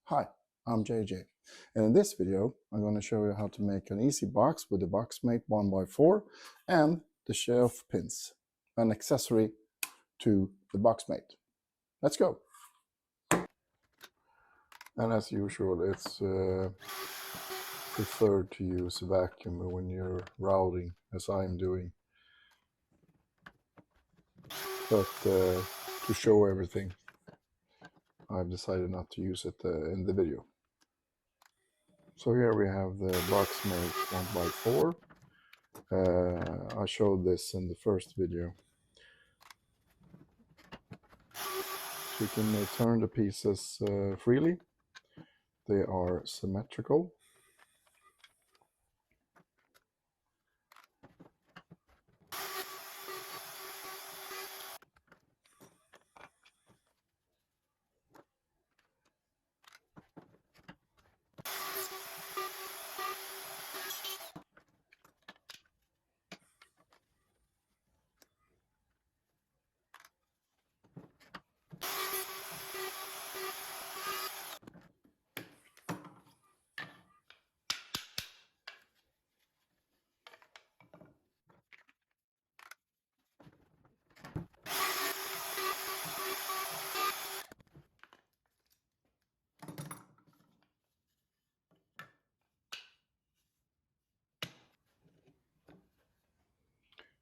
Hi, I'm JJ, and in this video I'm going to show you how to make an easy box with the BoxMate 1x4 and the shelf pins, an accessory to the BoxMate. Let's go! And as usual, it's preferred to use a vacuum when you're routing, as I'm doing. But to show everything, I've decided not to use it in the video. So here we have the BoxMate 1x4. I showed this in the first video. So you can turn the pieces freely. They are symmetrical.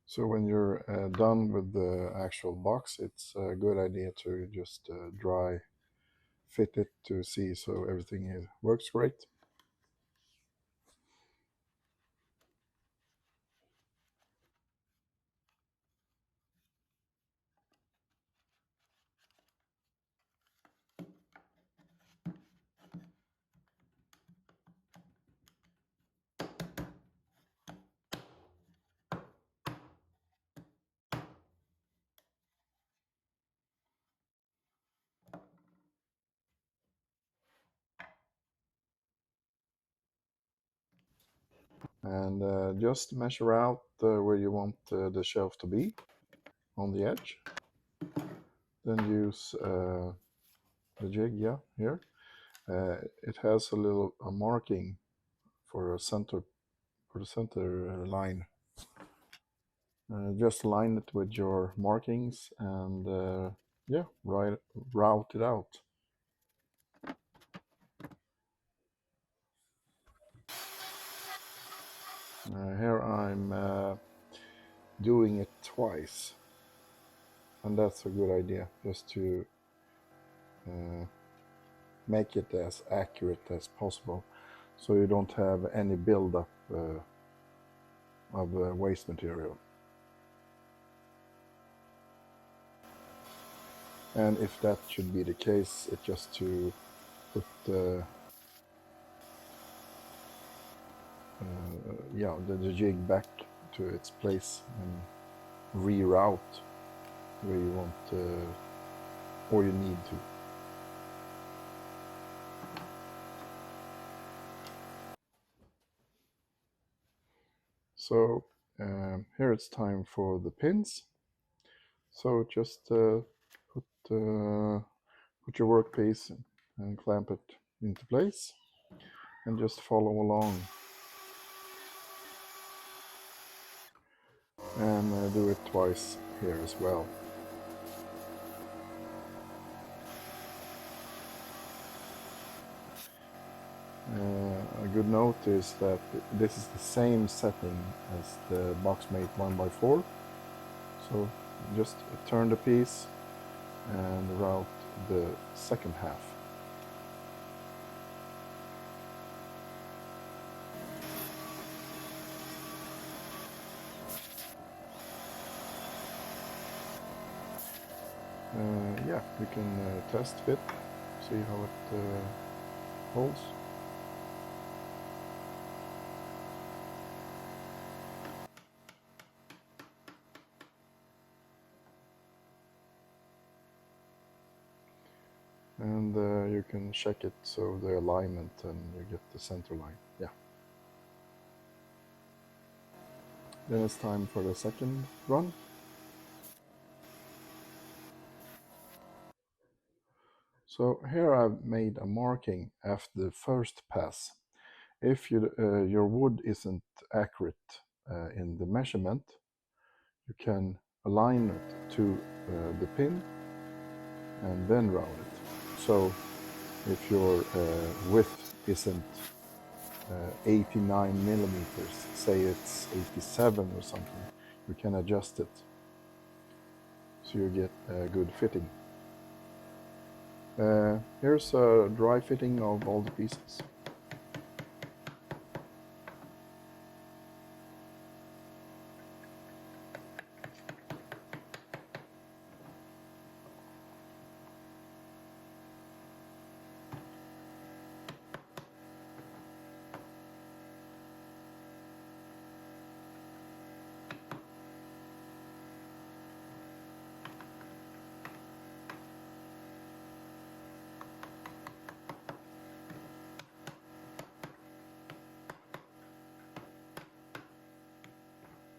So when you're done with the actual box, it's a good idea to just dry fit it to see so everything works great. And just measure out where you want the shelf to be on the edge. Then use the jig, here. It has a little marking for the center line. Just line it with your markings and route it out. Here I'm doing it twice, and that's a good idea, just to make it as accurate as possible, so you don't have any buildup of waste material. And if that should be the case, it's just to put the jig back to its place and reroute where you want or you need to. So here it's time for the pins. So just put your workpiece and clamp it into place, and just follow along. And do it twice here as well. A good note is that this is the same setting as the BoxMate 1x4. So just turn the piece and route the second half. You can test fit, see how it holds. And you can check it, so the alignment, and you get the center line. Then it's time for the second run. So here I've made a marking after the first pass. If your wood isn't accurate in the measurement, you can align it to the pin and then round it. So if your width isn't 89 millimeters, say it's 87 or something, you can adjust it so you get a good fitting. Here's a dry fitting of all the pieces.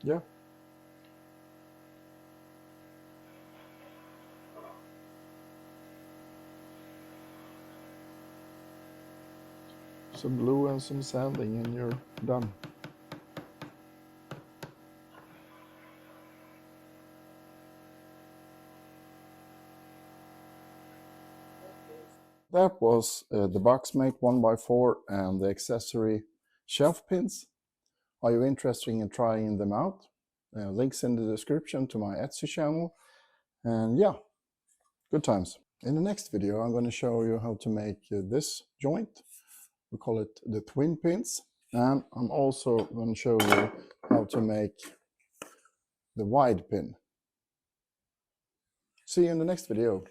Yeah. Some glue and some sanding and you're done. That was the BoxMate 1x4 and the accessory shelf pins. Are you interested in trying them out? Links in the description to my Etsy channel. And yeah, good times. In the next video, I'm going to show you how to make this joint. We call it the twin pins. And I'm also going to show you how to make the wide pin. See you in the next video.